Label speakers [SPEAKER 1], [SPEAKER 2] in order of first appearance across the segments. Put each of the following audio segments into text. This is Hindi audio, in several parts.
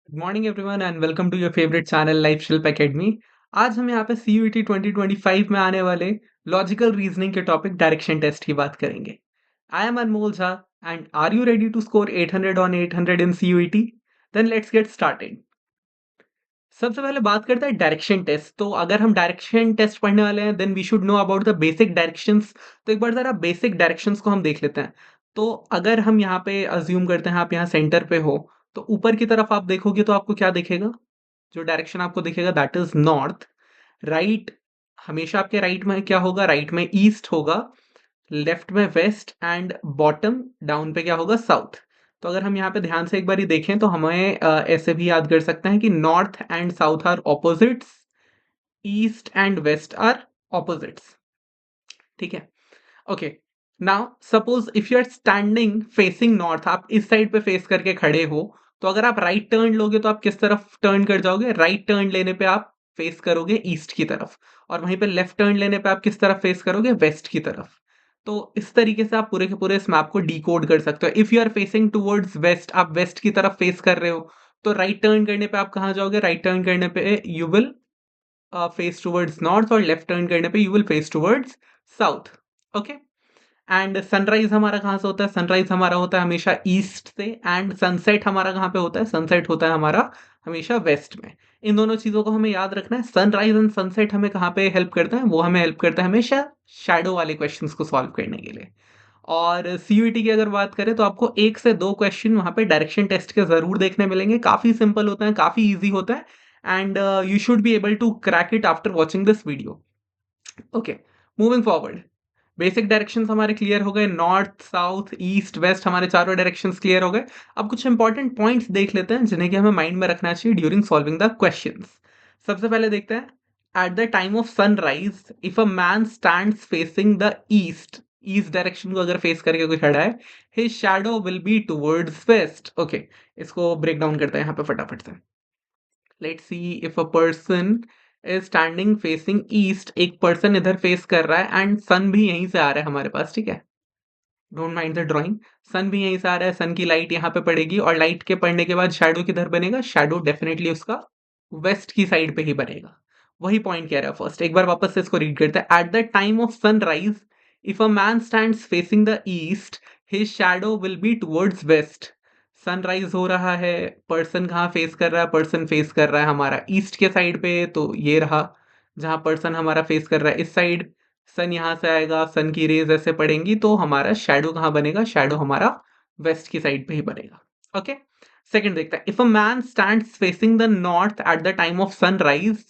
[SPEAKER 1] Good morning everyone and welcome to your favourite channel Life Shilp Academy. आज हम यहाँ पे सीयूईटी 2025 में आने वाले लॉजिकल रीजनिंग के टॉपिक डायरेक्शन टेस्ट की बात करेंगे। I am Anmol Jha and are you ready to score 800 on 800 in CUET? Then let's get started. सबसे पहले बात करते हैं डायरेक्शन टेस्ट। तो अगर हम डायरेक्शन टेस्ट पढ़ने वाले हैं then we should know about the basic directions. तो एक बार जरा बेसिक डायरेक्शंस को हम देख लेते हैं। तो अगर हम यहाँ पे अज्यूम करते हैं आप यहाँ सेंटर पे हो, तो ऊपर की तरफ आप देखोगे तो आपको क्या दिखेगा? जो डायरेक्शन आपको दिखेगा दैट इज नॉर्थ। राइट, हमेशा आपके राइट में क्या होगा? राइट में ईस्ट होगा, लेफ्ट में वेस्ट एंड बॉटम डाउन पे क्या होगा? साउथ। तो अगर हम यहाँ पे ध्यान से एक बार देखें तो हमें ऐसे भी याद कर सकते हैं कि north and south are opposites, east and west are opposites. ठीक है, okay. Now suppose if you are standing facing north, आप इस साइड पे फेस करके खड़े हो, तो अगर आप राइट टर्न लोगे तो आप किस तरफ टर्न कर जाओगे? राइट टर्न लेने पे आप फेस करोगे ईस्ट की तरफ, और वहीं पे लेफ्ट टर्न लेने पे आप किस तरफ फेस करोगे? वेस्ट की तरफ। तो इस तरीके से आप पूरे के पूरे इस मैप को डिकोड कर सकते हो। If you are facing towards west, आप वेस्ट की तरफ फेस कर रहे हो, तो राइट टर्न करने पे आप कहाँ जाओगे? राइट टर्न करने पे you will face towards north, और लेफ्ट टर्न करने पे you will face towards south. Okay. And sunrise हमारा कहाँ से होता है? सनराइज हमारा होता है हमेशा ईस्ट से, एंड सनसेट हमारा कहाँ पे होता है? सनसेट होता है हमारा हमेशा वेस्ट में। इन दोनों चीजों को हमें याद रखना है। सनराइज एंड सनसेट हमें कहाँ पे हेल्प करते हैं? वो हमें हेल्प करता है हमेशा शैडो वाले क्वेश्चंस को सॉल्व करने के लिए। और सीयूईटी की अगर बात करें तो आपको 1 से 2 क्वेश्चन वहां पे डायरेक्शन टेस्ट के जरूर देखने मिलेंगे। काफी सिंपल होता है, काफी इजी होता है, and you should be able to crack it after watching this video. Okay, moving forward. Basic directions हमारे क्लियर हो गए, नॉर्थ साउथ ईस्ट वेस्ट हमारे चारों डायरेक्शंस क्लियर हो गए। अब कुछ इंपॉर्टेंट पॉइंट्स देख लेते हैं जिन्हें कि हमें माइंड में रखना चाहिए ड्यूरिंग सॉल्विंग द क्वेश्चंस। सबसे पहले देखते हैं, at the time of sunrise if a man stands facing the east, east direction को अगर फेस करके कोई खड़ा है, his shadow will be towards waste. Okay, इसको ब्रेक डाउन करते हैं यहाँ पे फटाफट से। Let's see, if a person is standing facing east, एक पर्सन इधर फेस कर रहा है एंड सन भी यहीं से आ रहा है हमारे पास। ठीक है, डोंट माइंड द ड्राइंग। सन भी यहीं से आ रहा है, सन की लाइट यहाँ पे पड़ेगी, और लाइट के पड़ने के बाद शैडो किधर बनेगा? शैडो डेफिनेटली उसका वेस्ट की साइड पे ही बनेगा। वही पॉइंट कह रहा है फर्स्ट। एक बार वापस से इसको रीड करते हैं। At the time of sunrise if a man stands facing the east, his shadow will be towards waste. Sunrise हो रहा है, पर्सन कहाँ फेस कर रहा है? पर्सन फेस कर रहा है हमारा ईस्ट के साइड पे, तो ये रहा जहां पर्सन हमारा फेस कर रहा है इस साइड। सन यहाँ से आएगा, सन की रेज ऐसे पड़ेंगी, तो हमारा शैडो कहाँ बनेगा? शैडो हमारा वेस्ट की साइड पे ही बनेगा। ओके, सेकंड देखते हैं, if a man stands facing the north at the time of sunrise,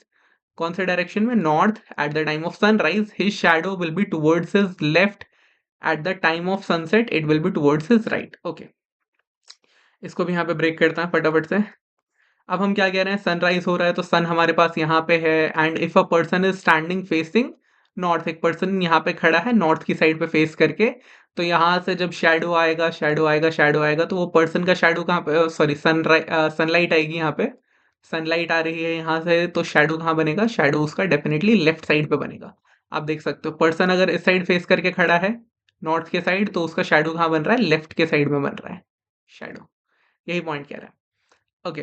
[SPEAKER 1] कौन से डायरेक्शन में? North. At the time of sunrise his shadow will be towards his left, at the time of sunset it will be towards his right. Okay, इसको भी यहाँ पे ब्रेक करते हैं फटाफट से। अब हम क्या कह रहे हैं? सनराइज हो रहा है तो सन हमारे पास यहाँ पे है, and if a person is standing facing north, एक पर्सन यहाँ पे खड़ा है नॉर्थ की साइड पे फेस करके, तो यहाँ से जब शैडो आएगा, शैडो आएगा, शैडो आएगा, तो वो पर्सन का शैडो कहाँ पे? सॉरी, सनलाइट आएगी यहाँ पे। सनलाइट आ रही है यहाँ से, तो शैडो कहाँ बनेगा? शैडो उसका डेफिनेटली लेफ्ट साइड पे बनेगा। आप देख सकते हो पर्सन अगर इस साइड फेस करके खड़ा है नॉर्थ के साइड, तो उसका शैडो कहाँ बन रहा है? लेफ्ट के साइड में बन रहा है शैडो। यही पॉइंट कह रहा है। Okay,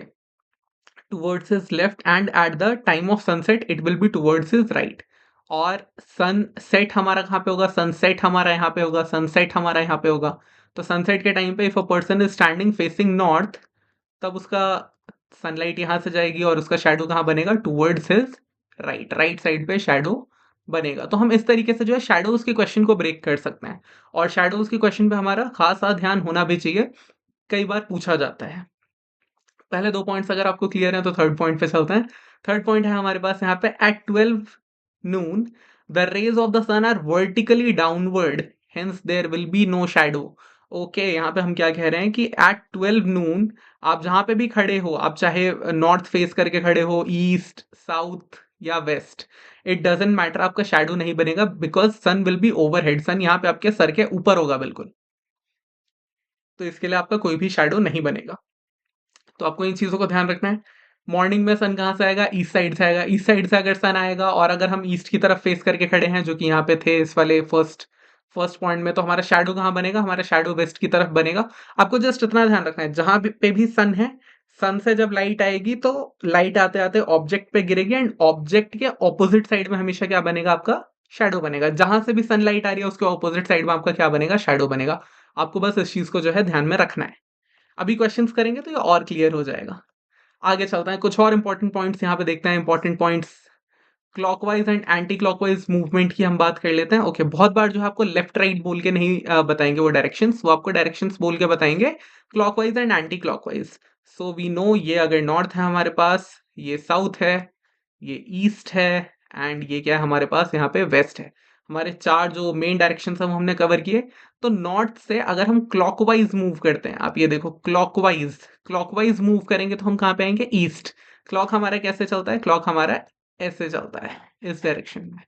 [SPEAKER 1] towards his left, and at the time of sunset it will be towards his right। और सनसेट हमारा कहाँ पे होगा? सनसेट हमारा यहाँ पे होगा, सनसेट हमारा यहाँ पे होगा। तो सनसेट के टाइम पे if a person is standing facing north, तब उसका सनलाइट यहाँ से जाएगी और उसका शैडो कहाँ बनेगा? Towards his right, right side पे शैडो बनेगा। तो हम इस तरीके से जो है शैडोज के क्वेश्चन को ब्रेक कर सकते हैं, और शैडोज के क्वेश्चन पे हमारा खासा ध्यान होना भी चाहिए, कई बार पूछा जाता है। पहले 2 पॉइंट्स अगर आपको क्लियर है तो थर्ड पॉइंट पे चलते हैं। थर्ड पॉइंट है हमारे पास यहाँ पे, at 12 noon the rays of the sun are vertically downward, hence there will be no shadow. Okay, यहाँ पे हम क्या कह रहे हैं कि एट 12 नून आप जहां पे भी खड़े हो, आप चाहे नॉर्थ फेस करके खड़े हो, ईस्ट साउथ या वेस्ट, इट डजेंट मैटर, आपका शैडो नहीं बनेगा, because sun will be overhead. Sun यहाँ पे आपके सर के ऊपर होगा बिल्कुल, तो इसके लिए आपका कोई भी शैडो नहीं बनेगा। तो आपको इन चीजों को ध्यान रखना है। मॉर्निंग में सन कहाँ से आएगा? ईस्ट साइड से आएगा। ईस्ट साइड से अगर सन आएगा और अगर हम ईस्ट की तरफ फेस करके खड़े हैं, जो कि यहाँ पे थे इस वाले फर्स्ट फर्स्ट पॉइंट में, तो हमारा शैडो कहाँ बनेगा? हमारा शैडो वेस्ट की तरफ बनेगा। आपको जस्ट इतना ध्यान रखना है, जहां पे भी सन है, सन से जब लाइट आएगी तो लाइट आते-आते ऑब्जेक्ट पे गिरेगी एंड ऑब्जेक्ट के ऑपोजिट साइड में हमेशा क्या बनेगा आपका? शैडो बनेगा। जहाँ से भी सनलाइट आ रही है उसके ऑपोजिट साइड में आपका क्या बनेगा? शैडो बनेगा। आपको बस इस चीज़ को जो है ध्यान में रखना है। अभी क्वेश्चंस करेंगे तो ये और क्लियर हो जाएगा। आगे चलते हैं, कुछ और इंपॉर्टेंट पॉइंट्स यहाँ पे देखते हैं। Important points clockwise and anti clockwise movement की हम बात कर लेते हैं। ओके, बहुत बार जो है आपको लेफ्ट राइट बोल के नहीं बताएंगे वो डायरेक्शंस, वो आपको डायरेक्शंस बोल के बताएंगे clockwise and anti clockwise. So we know ये अगर नॉर्थ है हमारे पास, ये साउथ है, ये ईस्ट है एंड ये क्या है हमारे पास यहाँ पे वेस्ट है। हमारे चार जो मेन डायरेक्शन हम हमने कवर किए। तो नॉर्थ से अगर हम क्लॉकवाइज मूव करते हैं, आप ये देखो क्लॉकवाइज क्लॉकवाइज मूव करेंगे तो हम कहाँ पे आएंगे? ईस्ट। क्लॉक हमारा कैसे चलता है? क्लॉक हमारा ऐसे चलता है, इस डायरेक्शन में।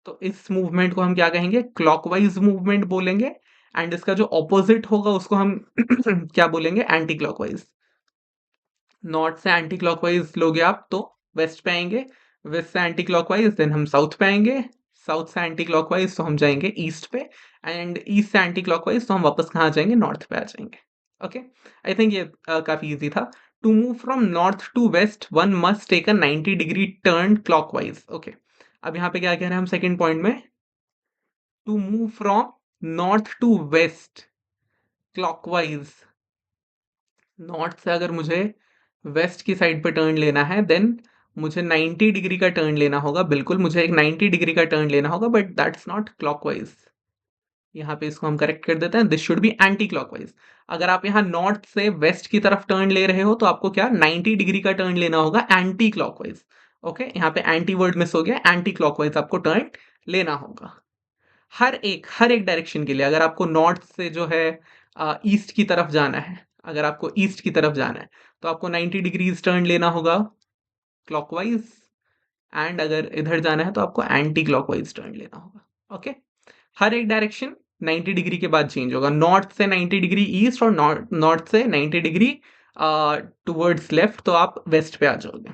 [SPEAKER 1] तो इस मूवमेंट को हम क्या कहेंगे? क्लॉकवाइज मूवमेंट बोलेंगे एंड इसका जो ऑपोजिट होगा उसको हम क्या बोलेंगे? Anti clockwise. नॉर्थ से एंटी क्लॉकवाइज लोगे आप तो वेस्ट पे आएंगे, वेस्ट से एंटी क्लॉकवाइज देन हम साउथ पे आएंगे, साउथ से एंटी क्लॉकवाइज तो हम जाएंगे ईस्ट पे एंड ईस्ट से एंटी क्लॉकवाइज तो हम वापस कहाँ जाएंगे? नॉर्थ पे आ जाएंगे। ओके, आई थिंक ये काफी इजी था। To move from north to west one must take a 90 degree turn clockwise. Okay, अब यहाँ पे क्या कह रहे हैं हम सेकेंड पॉइंट में? To move from north to west clockwise, north से अगर मुझे वेस्ट की साइड पे टर्न लेना है देन मुझे 90 डिग्री का टर्न लेना होगा। बिल्कुल मुझे एक 90 डिग्री का टर्न लेना होगा, बट दैट्स नॉट क्लॉकवाइज। यहाँ पे इसको हम करेक्ट कर देते हैं, this should be anti clockwise. अगर आप यहाँ नॉर्थ से वेस्ट की तरफ टर्न ले रहे हो तो आपको क्या 90 डिग्री का टर्न लेना होगा एंटी क्लॉकवाइज। ओके, यहाँ पे एंटी वर्ड मिस हो गया, एंटी क्लॉकवाइज आपको टर्न लेना होगा। हर एक डायरेक्शन के लिए अगर आपको नॉर्थ से जो है ईस्ट की तरफ जाना है, अगर आपको ईस्ट की तरफ जाना है तो आपको 90 डिग्रीज टर्न लेना होगा क्लॉकवाइज एंड अगर इधर जाना है तो आपको एंटी क्लॉकवाइज टर्न लेना होगा। ओके, हर एक डायरेक्शन 90 डिग्री के बाद चेंज होगा। नॉर्थ से 90 डिग्री ईस्ट और नॉर्थ से 90 डिग्री टुवर्ड्स लेफ्ट तो आप वेस्ट पे आ जाओगे।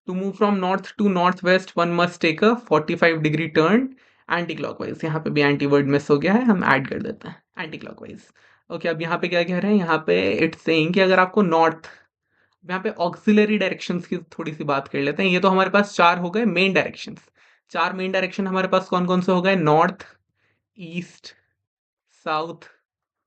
[SPEAKER 1] To move from north to north west one must take a 45 degree turn anti clockwise. यहाँ पे भी एंटी वर्ड मिस हो गया है, हम ऐड कर देते हैं एंटी क्लॉकवाइज। ओके, अब यहाँ पे क्या कह रहे हैं? यहाँ पे इट्स सेइंग कि अगर आपको नॉर्थ, यहाँ पे ऑक्सिलरी डायरेक्शंस की थोड़ी सी बात कर लेते हैं। ये तो हमारे पास चार हो गए मेन डायरेक्शंस। चार मेन डायरेक्शन हमारे पास कौन कौन से हो गए? North, east, south,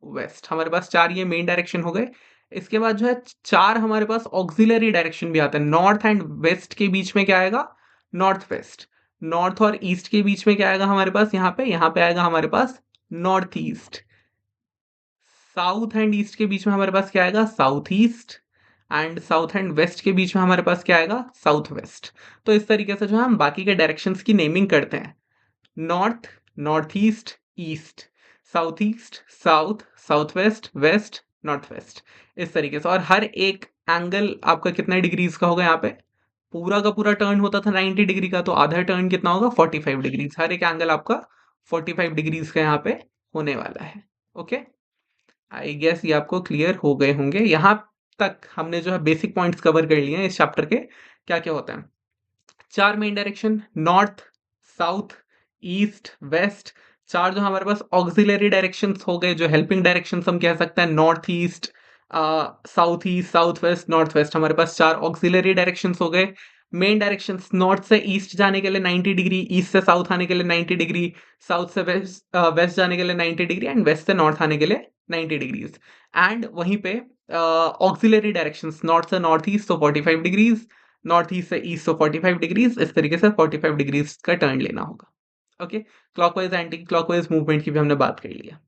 [SPEAKER 1] west. हमारे पास चार ये मेन डायरेक्शन हो गए। इसके बाद जो है चार हमारे पास ऑक्सिलरी डायरेक्शन भी आते हैं। नॉर्थ एंड वेस्ट के बीच में क्या आएगा? North west. नॉर्थ और ईस्ट के बीच में क्या आएगा हमारे पास? यहाँ पे आएगा हमारे पास north east. South and east के बीच में हमारे पास क्या आएगा? South east and south and west के बीच में हमारे पास क्या आएगा? South west. तो इस तरीके से जो है हम बाकी के डायरेक्शंस की नेमिंग करते हैं। North, north east, east, south east, south, south west, west, north west. इस तरीके से। और हर एक एंगल आपका कितने डिग्रीज का होगा? यहाँ पे पूरा का पूरा टर्न होता था 90 डिग्री का, तो आधा टर्न कितना होगा? 45 डिग्रीज। हर एक एंगल आपका 45 डिग्रीज का यहाँ पे होने वाला है। ओके, आई गेस ये आपको क्लियर हो गए होंगे। यहाँ तक हमने जो है बेसिक पॉइंट्स कवर कर लिए हैं इस चैप्टर के। क्या क्या होता है? चार main direction, north, south, east, west. चार जो हमारे पास ऑक्सिलरी डायरेक्शंस हो गए, जो हेल्पिंग डायरेक्शंस हम कह सकते हैं। North east, south east, south waste, north waste. हमारे पास चार ऑक्सिलरी डायरेक्शंस हो गए। मेन डायरेक्शंस, नॉर्थ से ईस्ट जाने के लिए 90 डिग्री, ईस्ट से साउथ आने के लिए 90 डिग्री, साउथ से वेस्ट वेस्ट जाने के लिए 90 डिग्री एंड वेस्ट से नॉर्थ आने के लिए 90 डिग्रीज। एंड वहीं पे ऑक्सिलरी डायरेक्शंस, नॉर्थ से नॉर्थ ईस्ट तो 45 डिग्रीज, नॉर्थ ईस्ट से ईस्ट तो 45 डिग्रीज। इस तरीके से 45 डिग्रीज का टर्न लेना होगा। Okay, clockwise anti clockwise movement की भी हमने बात कर लिया।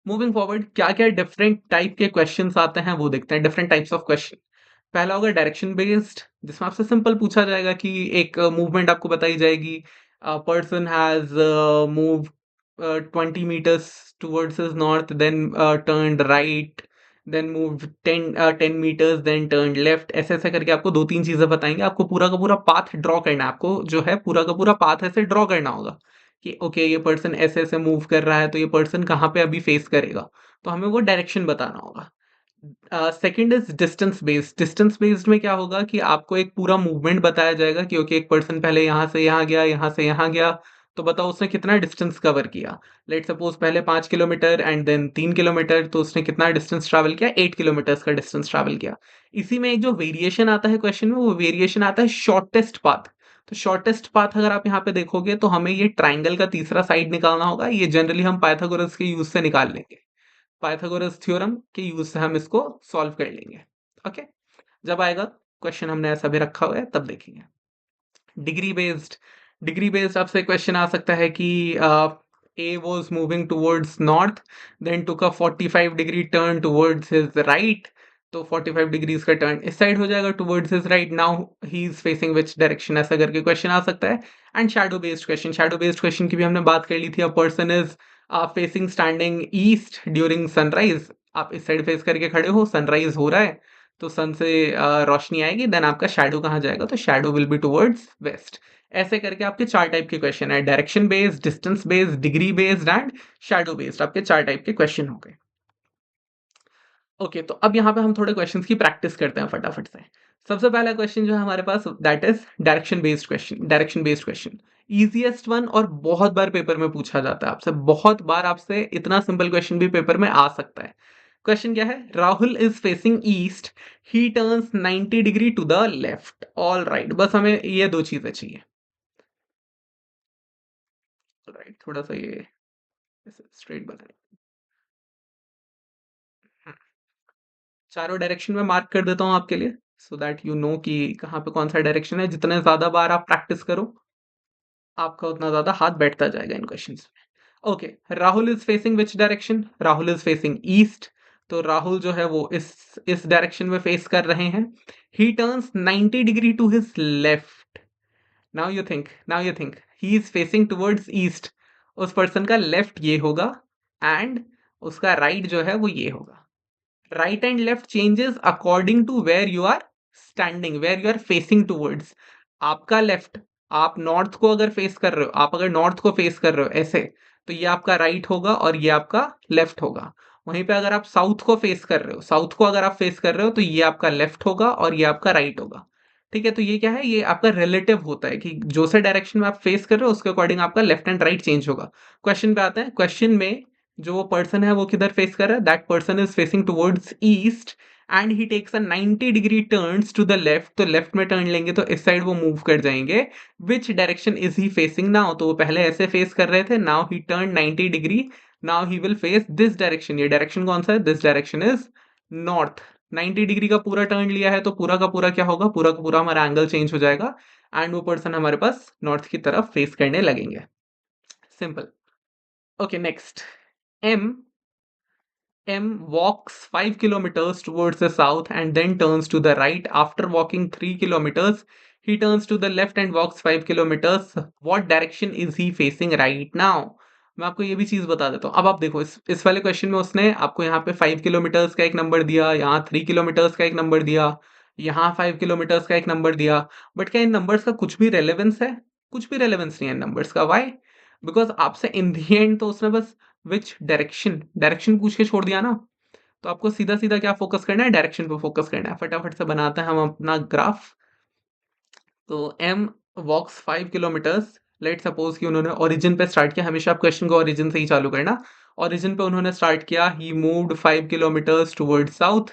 [SPEAKER 1] मूविंग फॉरवर्ड, क्या क्या डिफरेंट टाइप के क्वेश्चंस आते हैं वो देखते हैं। Different types of question. पहला होगा डायरेक्शन बेस्ड, जिसमें आपसे सिंपल पूछा जाएगा कि एक मूवमेंट आपको बताई जाएगी। Person has move 20 meters towards his north, then turned right, then moved 10 meters, then turned left। ऐसे ऐसे करके आपको दो तीन चीजें बताएंगे। आपको पूरा का पूरा पाथ ड्रॉ करना है। आपको जो है पूरा का पूरा पाथ ऐसे ड्रॉ करना होगा कि ओके ये पर्सन ऐसे ऐसे मूव कर रहा है तो ये पर्सन कहाँ पे अभी फेस करेगा, तो हमें वो डायरेक्शन बताना होगा। Second is distance based. Distance based में क्या होगा कि आपको एक पूरा मूवमेंट बताया जाएगा कि ओके एक पर्सन पहले यहाँ से यहाँ गया, यहाँ से यहाँ गया, तो बताओ उसने कितना डिस्टेंस कवर किया। लेट सपोज पहले 5 किलोमीटर एंड देन 3 किलोमीटर, तो उसने कितना डिस्टेंस ट्रैवल किया, 8 किलोमीटर्स का डिस्टेंस ट्रैवल किया। इसी में एक जो वेरिएशन आता है क्वेश्चन में, वो वेरिएशन आता है शॉर्टेस्ट पाथ। तो शॉर्टेस्ट पाथ अगर आप यहाँ पे देखोगे तो हमें ये ट्राइंगल का तीसरा साइड निकालना होगा। ये जनरली हम पाइथागोरस के यूज से निकाल लेंगे, पाइथागोरस थ्योरम के यूज से हम इसको सॉल्व कर लेंगे। ओके, जब आएगा क्वेश्चन हमने ऐसा भी रखा हुआ है तब देखेंगे। डिग्री बेस्ड आपसे क्वेश्चन आ सकता है कि A was moving towards north, then took a 45 degree turn towards his right. तो 45 डिग्रीज का टर्न इस साइड हो जाएगा towards his right, now he is facing which direction, ऐसा करके क्वेश्चन आ सकता है। एंड शैडो बेस्ड क्वेश्चन की भी हमने बात कर ली थी। अ person is facing standing east during sunrise. आप इस साइड फेस करके खड़े हो, सनराइज हो रहा है, तो सन से रोशनी आएगी, देन आपका शैडो कहाँ जाएगा, तो shadow will be towards waste. ऐसे करके आपके 4 टाइप के क्वेश्चन है, direction based, distance based, degree based and shadow based, आपके 4 टाइप के क्वेश्चन हो गए। ओके, तो अब यहाँ पे हम थोड़े क्वेश्चंस की प्रैक्टिस करते हैं फटाफट से। सबसे पहला क्वेश्चन जो है हमारे पास, that is direction based question. Easiest one, और बहुत बार पेपर में पूछा जाता है आपसे, बहुत बार आपसे इतना सिंपल क्वेश्चन भी पेपर में आ सकता है। क्वेश्चन क्या है, Rahul is facing east, he turns 90 degree to the left. All right, बस हमें ये 2 चीजें चाहिए। राइट, थोड़ा सा ये स्ट्रेट बनाए। हम्म, चारों डायरेक्शन में मार्क कर देता हूं आपके लिए, सो दैट यू नो कि कहाँ पे कौन सा डायरेक्शन है। जितने ज्यादा बार आप प्रैक्टिस करो, आपका उतना ज्यादा हाथ बैठता जाएगा इन क्वेश्चंस में। Okay, Rahul is facing which direction, Rahul is facing east. तो राहुल जो है वो इस डायरेक्शन में फेस कर रहे हैं। He turns 90 degree to his left. Now you think he is facing towards east. उस पर्सन का लेफ्ट ये होगा, एंड उसका राइट जो है वो ये होगा। Right and left changes according to where you are standing, where you are facing towards. आपका लेफ्ट, आप नॉर्थ को अगर फेस कर रहे हो, आप अगर नॉर्थ को फेस कर रहे हो ऐसे, तो ये आपका राइट होगा और ये आपका लेफ्ट होगा। वहीं पे अगर आप साउथ को फेस कर रहे हो, साउथ को अगर आप फेस कर रहे हो, तो ये आपका लेफ्ट होगा और ये आपका राइट होगा। ठीक है, तो ये क्या है, ये आपका रिलेटिव होता है कि जो से डायरेक्शन में आप फेस कर रहे हो उसके अकॉर्डिंग आपका लेफ्ट एंड राइट चेंज होगा। क्वेश्चन पे आते हैं। क्वेश्चन में जो वो पर्सन है वो किधर फेस कर रहा है, that person is facing towards east, and he takes a 90 degree turns to the left. तो लेफ्ट में टर्न लेंगे तो इस साइड वो मूव कर जाएंगे। Which direction is he facing now, तो वो पहले ऐसे फेस कर रहे थे, now he turn 90 degree, now he will face this direction. ये डायरेक्शन कौन सा है, this direction is north. 90 degree का पूरा टर्न लिया है तो पूरा का पूरा क्या होगा, पूरा का पूरा हमारा एंगल चेंज हो जाएगा, एंड वो पर्सन हमारे पास नॉर्थ की तरफ फेस करने लगेंगे। Simple. Okay, next. M walks 5 kilometers towards the south and then turns to the right. After walking 3 kilometers, he turns to the left and walks 5 kilometers. What direction is he facing right now? मैं आपको ये भी चीज बता देता हूँ। अब आप देखो, इस वाले क्वेश्चन में उसने आपको यहाँ पे 5 किलोमीटर्स का एक नंबर दिया, यहाँ 3 किलोमीटर्स का एक नंबर दिया, यहाँ 5 किलोमीटर्स का एक नंबर दिया। बट क्या इन नंबर्स का कुछ भी रेलेवेंस है? कुछ भी रेलेवेंस नहीं है इन नंबर्स का। वाई? बिकॉज आपसे इन दी एंड तो उसने बस विच डायरेक्शन डायरेक्शन पूछ के छोड़ दिया ना। तो आपको सीधा सीधा क्या फोकस करना है, डायरेक्शन पे फोकस करना है। फटाफट से बनाते हैं हम अपना ग्राफ। तो m वॉक्स 5 किलोमीटर्स। लेट सपोज कि उन्होंने ओरिजिन पे स्टार्ट किया, हमेशा आप क्वेश्चन को ओरिजिन से ही चालू करना। ओरिजिन पे उन्होंने स्टार्ट किया, he moved 5 kilometres towards south.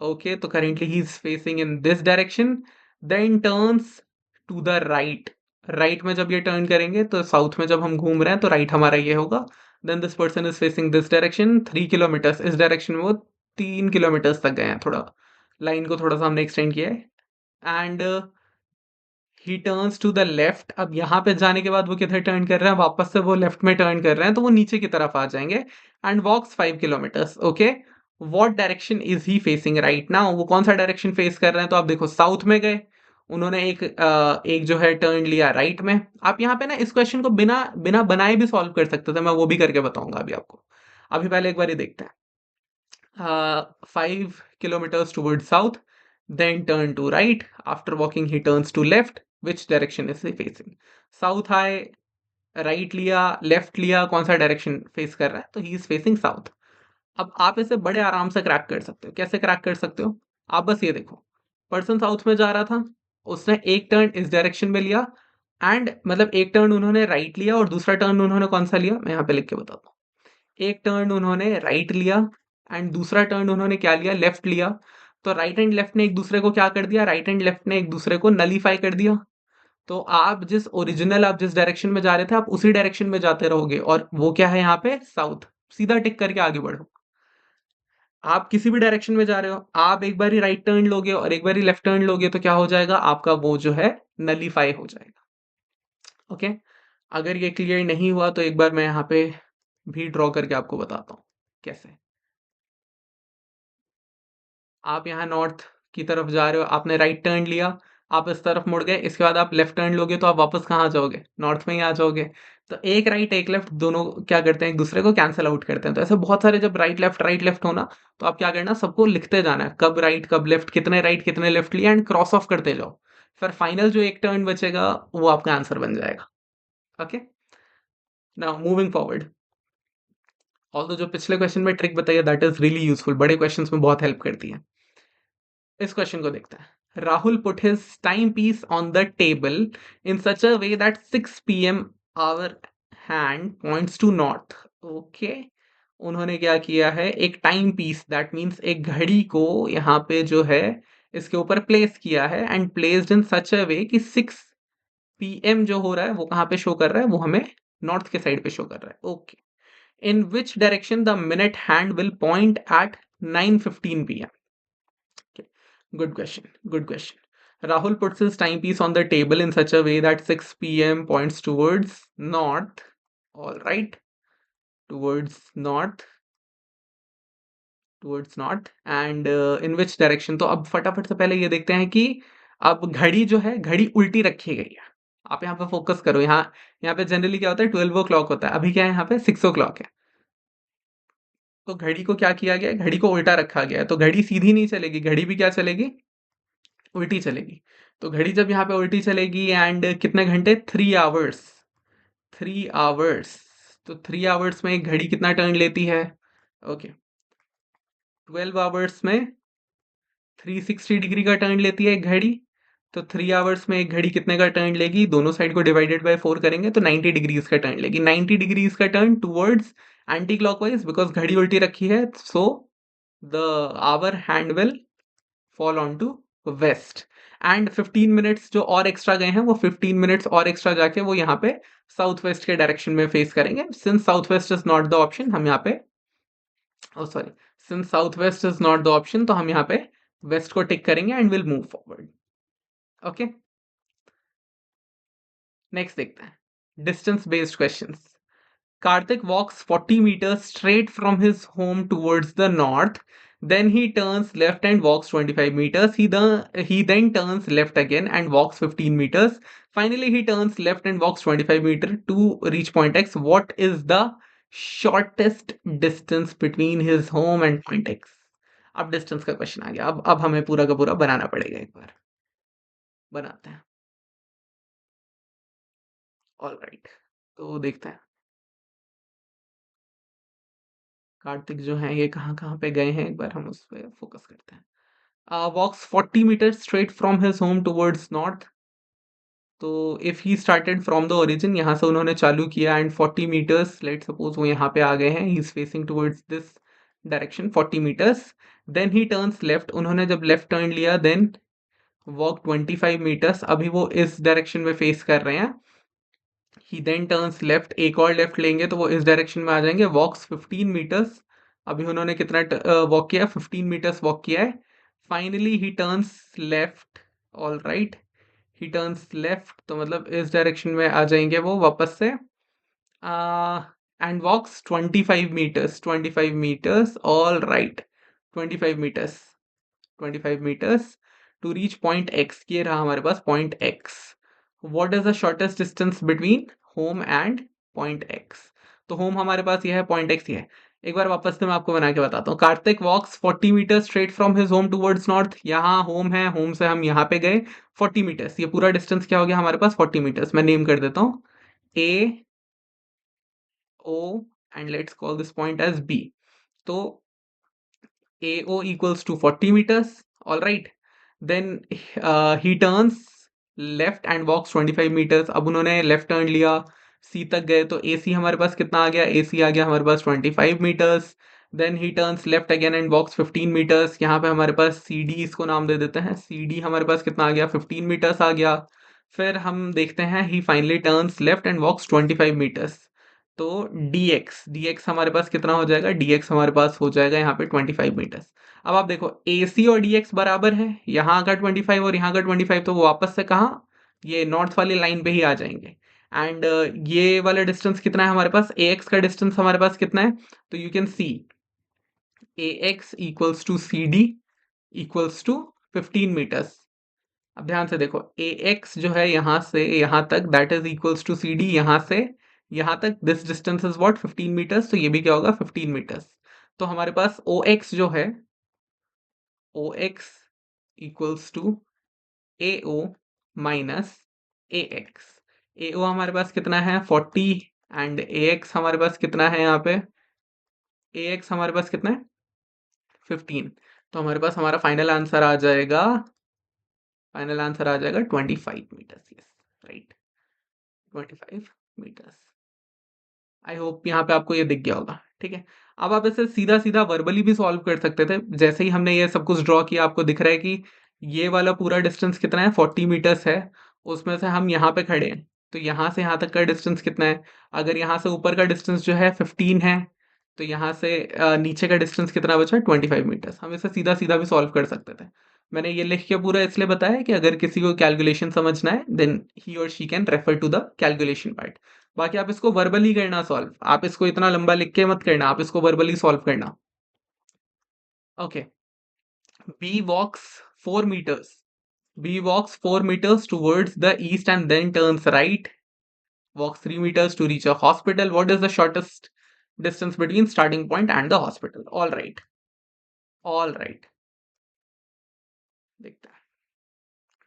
[SPEAKER 1] Okay, तो currently he is facing in this direction, then turns to the right. Right में जब ये टर्न करेंगे तो साउथ में जब हम घूम रहे हैं तो राइट हमारा ये होगा। Then this person is facing this direction 3 kilometres, इस डायरेक्शन में वो 3 किलोमीटर्स तक गए हैं। थोड़ा लाइन को थोड़ा सा हमने एक्सटेंड किया है, and he turns to the left. अब यहाँ पे जाने के बाद वो किधर टर्न कर रहे हैं, वापस से वो लेफ्ट में टर्न कर रहे हैं, तो वो नीचे की तरफ आ जाएंगे, and walks 5 kilometres. Okay, what direction is he facing right now, वो कौन सा डायरेक्शन फेस कर रहे हैं, तो आप देखो साउथ में गए, उन्होंने एक जो है टर्न लिया राइट में। आप यहाँ पे ना इस क्वेश्चन को बिना बिना बनाए भी सॉल्व कर सकते थे, मैं वो भी करके बताऊंगा अभी आपको। अभी पहले एक बार ये देखते हैं। 5 kilometers towards south, then turn to right. After walking, he turns to left. Which direction is he facing? South आए, right लिया, left लिया, कौन सा डायरेक्शन फेस कर रहा है, तो ही इज फेसिंग साउथ। अब आप इसे बड़े आराम से क्रैक कर सकते हो। कैसे क्रैक कर सकते हो, आप बस ये देखो, पर्सन साउथ में जा रहा था, उसने एक टर्न इस डायरेक्शन में लिया, एंड मतलब एक टर्न उन्होंने राइट लिया और दूसरा टर्न उन्होंने कौन सा लिया, मैं यहाँ पे लिख के बताता हूँ। एक टर्न उन्होंने राइट लिया एंड दूसरा टर्न उन्होंने क्या लिया, लेफ्ट लिया। तो राइट एंड लेफ्ट ने एक दूसरे को क्या कर दिया, राइट एंड लेफ्ट ने एक दूसरे को नलीफाई कर दिया। तो आप जिस डायरेक्शन में जा रहे थे आप उसी डायरेक्शन में जाते रहोगे, और वो क्या है यहाँ पे, साउथ। सीधा टिक करके आगे बढ़ो। आप किसी भी डायरेक्शन में जा रहे हो, आप एक बार ही राइट टर्न लोगे और एक बार ही लेफ्ट टर्न लोगे तो क्या हो जाएगा, आपका वो जो है नलीफाई हो जाएगा। ओके, अगर ये क्लियर नहीं हुआ तो एक बार मैं यहाँ पे भी ड्रॉ करके आपको बताता हूँ कैसे। आप यहाँ नॉर्थ की तरफ जा रहे हो, आपने राइट टर्न लिया, आप इस तरफ मुड़ गए, इसके बाद आप लेफ्ट टर्न लोगे तो आप वापस कहाँ जाओगे, नॉर्थ में ही आ जाओगे। तो एक राइट एक लेफ्ट दोनों क्या करते हैं, एक दूसरे को कैंसिल आउट करते हैं। तो ऐसे बहुत सारे जब राइट लेफ्ट होना, तो आप क्या करना, सबको लिखते जाना है, कब राइट कब लेफ्ट, कितने राइट कितने लेफ्ट लिए, एंड क्रॉस ऑफ करते जाओ। फिर फाइनल जो एक टर्न बचेगा वो आपका आंसर बन जाएगा। Okay, now moving forward. Although जो पिछले क्वेश्चन में ट्रिक बताई है दैट इज रियली यूजफुल, बड़े क्वेश्चंस में बहुत हेल्प करती है। इस क्वेश्चन को देखते हैं। Rahul put his time piece on the table in such a way that 6 p.m. Hour hand points to north. Okay, उन्होंने क्या किया है, एक टाइम पीस दैट मींस एक घड़ी को यहाँ पे जो है इसके ऊपर प्लेस किया है, and placed in such a वे कि 6 p.m. जो हो रहा है वो कहाँ पे शो कर रहा है, वो हमें नॉर्थ के साइड पे शो कर रहा है। Okay, in which direction the minute hand will point at 9:15 p.m. Okay. Good question. Good question. Rahul puts his timepiece on the table in such a way that 6 p.m. points towards north. All right. Towards north. Towards north. And in which direction? तो अब फटाफट से पहले ये देखते हैं कि अब घड़ी जो है, घड़ी उल्टी रखी गई है। आप यहाँ पे फोकस करो। यहाँ यहाँ पे जनरली क्या होता है, 12 o'clock होता है। अभी क्या है, यहाँ पे 6 o'clock है। तो घड़ी को क्या किया गया है, घड़ी को उल्टा रखा गया है। तो घड़ी सीधी नहीं चलेगी, घड़ी भी क्या चलेगी, उल्टी चलेगी। तो घड़ी जब यहाँ पे उल्टी चलेगी, एंड कितने घंटे, 3 आवर्स। 3 आवर्स। तो 3 आवर्स में एक घड़ी कितना टर्न लेती है, ओके, 12 आवर्स में 360 डिग्री का टर्न लेती है एक घड़ी। तो 3 आवर्स में एक घड़ी कितने का टर्न लेगी, दोनों साइड को डिवाइडेड बाय 4 करेंगे तो 90 डिग्रीज का टर्न लेगी। 90 डिग्रीज का turn towards anti clockwise, because घड़ी उल्टी रखी है। So the hour hand will fall on to west. And 15 minutes जो और एक्स्ट्रा गए हैं, वो 15 मिनट्स और एक्स्ट्रा जाके वो यहाँ पे साउथ वेस्ट के डायरेक्शन में फेस करेंगे। Since south west is not the option, हम यहाँ पे, oh sorry, since south west is not the option, तो हम यहाँ पे वेस्ट को टिक करेंगे and will move forward. Okay, next देखते हैं distance based questions. Karthik walks 40 meters straight from his home towards the north. Then he turns left and walks 25 meters. He then turns left again and walks 15 meters. Finally, he turns left and walks 25 meters to reach point X. What is the shortest distance between his home and point X? अब डिस्टेंस का क्वेश्चन आ गया। अब हमें पूरा का पूरा बनाना पड़ेगा। एक बार बनाते हैं। ऑल राइट, तो देखते हैं कार्तिक जो है ये कहाँ कहाँ पे गए हैं, एक बार हम उस पर फोकस करते हैं। वॉक्स 40 meters straight from his home towards north. तो if he started from the origin, यहाँ से उन्होंने चालू किया, एंड 40 meters, लेट सपोज वो यहाँ पे आ गए हैं, he is facing towards this direction 40 meters. Then he turns left, उन्होंने जब लेफ्ट टर्न लिया, देन वॉक 25 meters, अभी वो इस डायरेक्शन में फेस कर रहे हैं। ही देन टर्न्स लेफ्ट, एक और लेफ्ट लेंगे तो वो इस डायरेक्शन में आ जाएंगे। वॉक्स 15 meters, अभी उन्होंने कितना वॉक किया, 15 meters वॉक किया है। Finally he turns left. All right, he turns left, तो मतलब इस डायरेक्शन में आ जाएंगे वो वापस से, and walks 25 meters, 25 meters, all right, 25 meters, 25 meters to reach point X। ये रहा हमारे पास point X। What is the shortest distance between home and point X? तो home हमारे पास ये है, point X ये है। एक बार वापस से मैं आपको बना के बताता हूँ। कार्तिक वॉक्स 40 meters straight from his home towards north। यहाँ home है, home से हम यहाँ पे गए 40 meters। ये पूरा distance क्या हो गया हमारे पास, 40 meters। मैं नेम कर देता हूँ A, O, and let's call this point as B। तो AO equals to 40 meters, all right। Then he turns left and walks 25 metres. अब उन्होंने लेफ्ट टर्न लिया, सी तक गए, तो ए सी हमारे पास कितना आ गया, ए सी आ गया हमारे पास 25 metres. Then he turns left again and walks 15 metres. यहाँ पे हमारे पास सी डी, इसको नाम दे देते हैं, सी डी हमारे पास कितना आ गया, 15 मीटर्स आ गया। फिर हम देखते हैं he finally turns left and walks 25 metres. तो डी एक्स हमारे पास कितना हो जाएगा, डी एक्स हमारे पास हो जाएगा यहाँ पे 25 मीटर्स। अब आप देखो ए सी और डी एक्स बराबर है, यहाँ का 25 और यहाँ का 25, तो वो वापस से कहाँ, ये नॉर्थ वाली लाइन पे ही आ जाएंगे। एंड ये वाला डिस्टेंस कितना है हमारे पास, ए एक्स का डिस्टेंस हमारे पास कितना है, तो you can see A X equals to C D equals to 15 metres. अब ध्यान से देखो, ए एक्स जो है यहाँ से यहाँ तक, that is equals to C D, यहाँ से यहाँ तक this distance is what, 15 metres, तो ये भी क्या होगा, 15 मीटर्स। तो हमारे पास ओ एक्स जो है, O X equals to A O minus A X. A O हमारे पास कितना है 40, एंड ए एक्स हमारे पास कितना है, यहाँ पे ए एक्स हमारे पास कितना है 15। तो हमारे पास हमारा फाइनल आंसर आ जाएगा 25 metres, yes right, 25 metres. I hope यहाँ पे आपको ये दिख गया होगा, ठीक है। अब आप इसे सीधा सीधा वर्बली भी सॉल्व कर सकते थे, जैसे ही हमने ये सब कुछ ड्रॉ किया आपको दिख रहा है कि ये वाला पूरा डिस्टेंस कितना है, 40 मीटर्स है। उसमें से हम यहाँ पे खड़े हैं, तो यहाँ से यहाँ तक का डिस्टेंस कितना है, अगर यहाँ से ऊपर का डिस्टेंस जो है 15 है, तो यहाँ से नीचे का डिस्टेंस कितना बचा, 25 मीटर्स। हम इसे सीधा सीधा भी सॉल्व कर सकते थे। मैंने ये लिख के पूरा इसलिए बताया कि अगर किसी को कैलकुलेशन समझना है, देन ही और she can refer to the calculation part. बाकी आप इसको वर्बली करना सॉल्व, आप इसको इतना लंबा लिख के मत करना, आप इसको वर्बली सॉल्व करना। Okay, B walks 4 meters, B walks 4 meters towards the east and then turns right, walks 3 meters to reach a hospital. What is the shortest distance between starting point and the hospital? All right, all right, देखते हैं,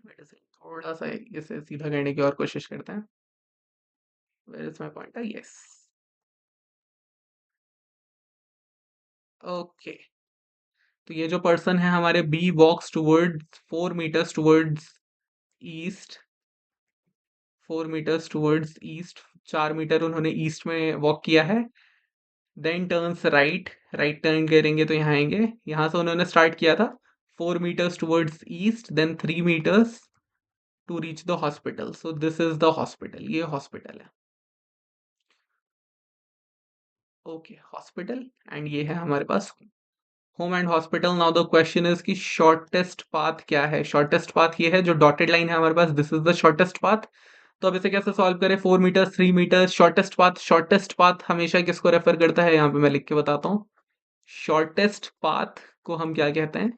[SPEAKER 1] wait a second, थोड़ा सा इसे सीधा करने की और कोशिश करते हैं। Where is my pointer? Yes. Okay, तो ये जो पर्सन है हमारे, B walks towards 4 meters towards east, 4 meters towards east, 4 meter उन्होंने ईस्ट में वॉक किया है। Then turns right, right turn करेंगे तो यहाँ आएंगे, यहाँ से उन्होंने स्टार्ट किया था 4 meters towards east, then 3 meters to reach the hospital. So this is the hospital, ये हॉस्पिटल है। ओके, हॉस्पिटल, एंड ये है हमारे पास home and hospital. Now the question is कि शॉर्टेस्ट पाथ क्या है। शॉर्टेस्ट पाथ ये है, जो डॉटेड लाइन है हमारे पास, this is the shortest path. तो अब इसे कैसे सॉल्व करें, 4 meters 3 meters, शॉर्टेस्ट पाथ हमेशा किसको रेफर करता है, यहाँ पे मैं लिख के बताता हूँ। शॉर्टेस्ट पाथ को हम क्या कहते हैं,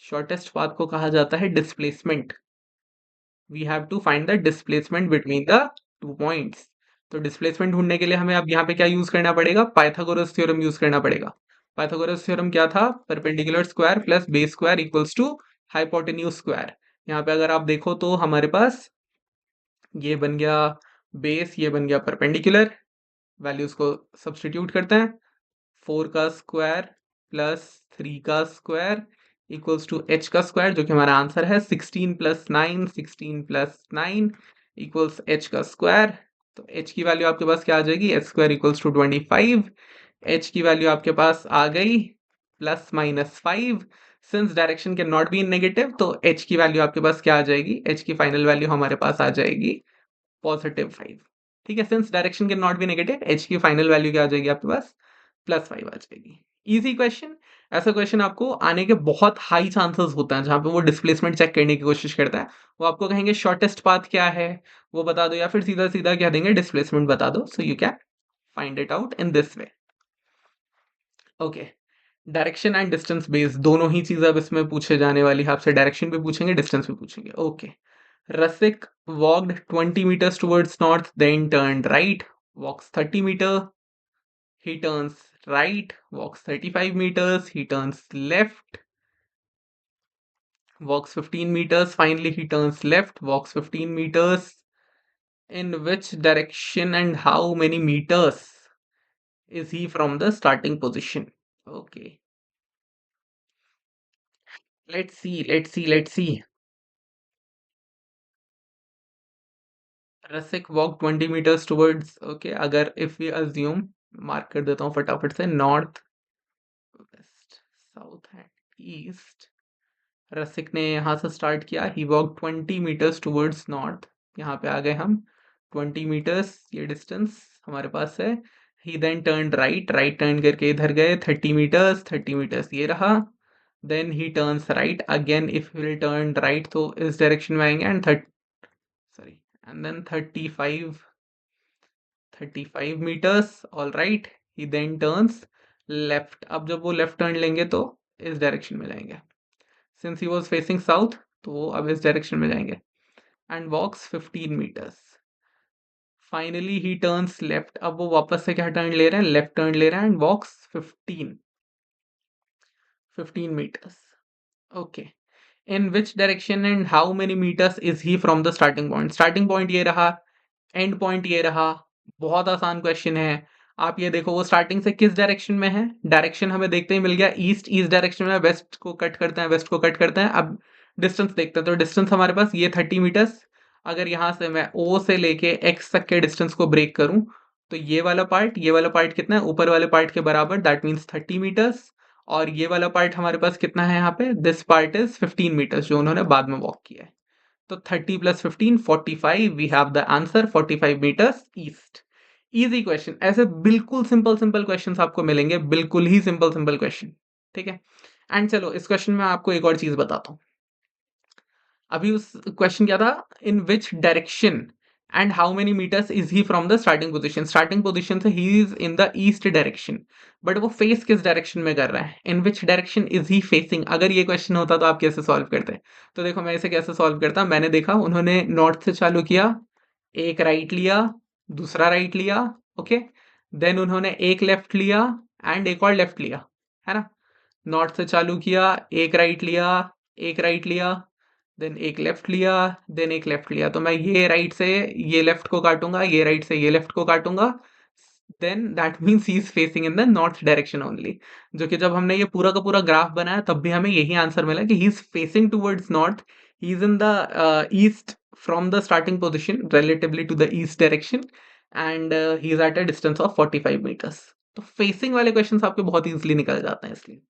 [SPEAKER 1] शॉर्टेस्ट पाथ को कहा जाता है displacement. We have to find the displacement between the 2 points. तो डिस्प्लेसमेंट ढूंढने के लिए हमें अब यहाँ पे क्या यूज करना पड़ेगा, पाइथागोरस थ्योरम यूज करना पड़ेगा। पाइथागोरस थ्योरम क्या था, perpendicular square plus base square equals to hypotenuse square. यहाँ पे अगर आप देखो तो हमारे पास ये बन गया बेस, ये बन गया परपेंडिकुलर, वैल्यूज को सब्सटीट्यूट करते हैं, 4 का स्क्वायर प्लस 3 का स्क्वायर इक्वल्स टू h का स्क्वायर, जो कि हमारा आंसर है 16 प्लस 9, 16 प्लस 9 इक्वल्स h का स्क्वायर। तो h की वैल्यू आपके पास क्या आ जाएगी, h square equals to 25। h की वैल्यू आपके पास आ गई ±5। Since direction can not be in negative, तो h की वैल्यू आपके पास क्या आ जाएगी, h की फाइनल वैल्यू हमारे पास आ जाएगी +5। ठीक है, since direction can not be negative, h की फाइनल वैल्यू क्या आ जाएगी आपके पास, +5 आ जाएगी। Easy question. ऐसा क्वेश्चन आपको आने के बहुत हाई चांसेस होता है, जहां पे वो डिस्प्लेसमेंट चेक करने की कोशिश करता है। वो आपको कहेंगे शॉर्टेस्ट पाथ क्या है वो बता दो, या फिर सीधा सीधा कह देंगे डिस्प्लेसमेंट बता दो। So you can find it out in this way. Okay, direction and distance based दोनों ही चीजें अब इसमें पूछे जाने वाली है आपसे, डायरेक्शन भी पूछेंगे, डिस्टेंस भी पूछेंगे। Okay, Rasik walked 20 meters towards north, then turned right, walks 30 meter, he turns right, walks 35 meters, he turns left, walks 15 meters, finally he turns left, walks 15 meters. In which direction and how many meters is he from the starting position? Okay, let's see. Rasik walk 20 meters towards, okay, अगर इफ वी अज्यूम, मार्क कर देता हूँ फटाफट से, north, west, south and east. Rasik ने यहाँ से स्टार्ट किया, he walk 20 meters towards north, यहाँ पे आ गए हम, 20 meters ये डिस्टेंस हमारे पास है। He then turn right, right turn करके इधर गए, 30 meters, 30 meters ये रहा। Then he turns right again, if will turn right तो इस डायरेक्शन में आएंगे, and sorry, and then 35 meters, all right. He then turns left, अब जब वो लेफ्ट टर्न लेंगे तो इस डायरेक्शन में जाएंगे, since he was facing south तो वो अब इस डायरेक्शन में जाएंगे, and walks 15 meters। Finally he turns left, अब वो वापस से क्या टर्न ले रहे हैं, लेफ्ट टर्न ले रहे हैं, and walks 15 meters, okay. In which direction and how many meters is he from the starting point? Starting point ये रहा, एंड पॉइंट ये रहा, बहुत आसान क्वेश्चन है। आप ये देखो वो स्टार्टिंग से किस डायरेक्शन में है, डायरेक्शन हमें देखते ही मिल गया, ईस्ट, ईस्ट डायरेक्शन में, वेस्ट को कट करते हैं, वेस्ट को कट करते हैं। अब डिस्टेंस देखते हैं, तो डिस्टेंस हमारे पास ये 30 meters। अगर यहाँ से मैं ओ से लेके एक्स तक के डिस्टेंस को ब्रेक करूं तो ये वाला पार्ट कितना है, ऊपर वाले पार्ट के बराबर, दैट मीन्स 30 meters। और ये वाला पार्ट हमारे पास कितना है यहाँ पे, दिस पार्ट इज 15 meters, जो उन्होंने बाद में वॉक किया है। तो 30 + 15 45, we have the answer 45 meters east. Easy question, ऐसे बिल्कुल सिंपल सिंपल क्वेश्चंस आपको मिलेंगे, बिल्कुल ही सिंपल सिंपल क्वेश्चन, ठीक है। एंड चलो इस क्वेश्चन में आपको एक और चीज बताता हूँ। अभी उस क्वेश्चन क्या था, in which direction and how many metres is he from the starting position? Starting position से he is in the east direction, but वो फेस किस डायरेक्शन में कर रहा है, in which direction is he facing? अगर ये क्वेश्चन होता तो आप कैसे सॉल्व करते? तो देखो मैं इसे कैसे सॉल्व करता, मैंने देखा उन्होंने नॉर्थ से चालू किया, एक राइट लिया, दूसरा राइट लिया, ओके, देन उन्होंने एक लेफ्ट लिया एंड एक और लेफ्ट लिया, है ना। नॉर्थ से चालू किया, एक राइट लिया, एक राइट लिया, देन एक लेफ्ट लिया, देन एक लेफ्ट लिया। तो मैं ये राइट से ये लेफ्ट को काटूंगा, ये राइट से ये लेफ्ट को काटूंगा, then that means he is facing in the north direction only. जो कि जब हमने ये पूरा का पूरा ग्राफ बनाया तब भी हमें यही आंसर मिला कि he is facing towards north, he is in the east from the starting position relatively to the east direction, and he is at a distance of 45 meters। तो फेसिंग वाले क्वेश्चन आपके बहुत इजिली निकल जाते हैं, इसलिए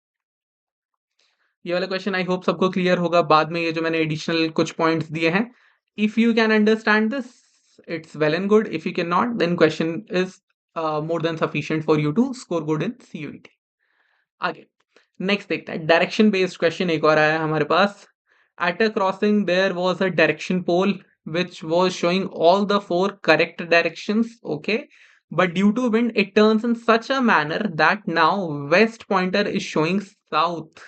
[SPEAKER 1] ये वाला क्वेश्चन आई होप सबको क्लियर होगा। बाद में ये जो मैंने एडिशनल कुछ पॉइंट्स दिए हैं, if you can understand this it's well and good, if you can not then question is more than sufficient for you to score good in CUET. आगे नेक्स्ट देखते हैं, डायरेक्शन बेस्ड क्वेश्चन एक और आया है हमारे पास। At a crossing there was a direction pole which was showing all the 4 correct directions, okay, but due to wind it turns in such a manner that now west pointer is showing south।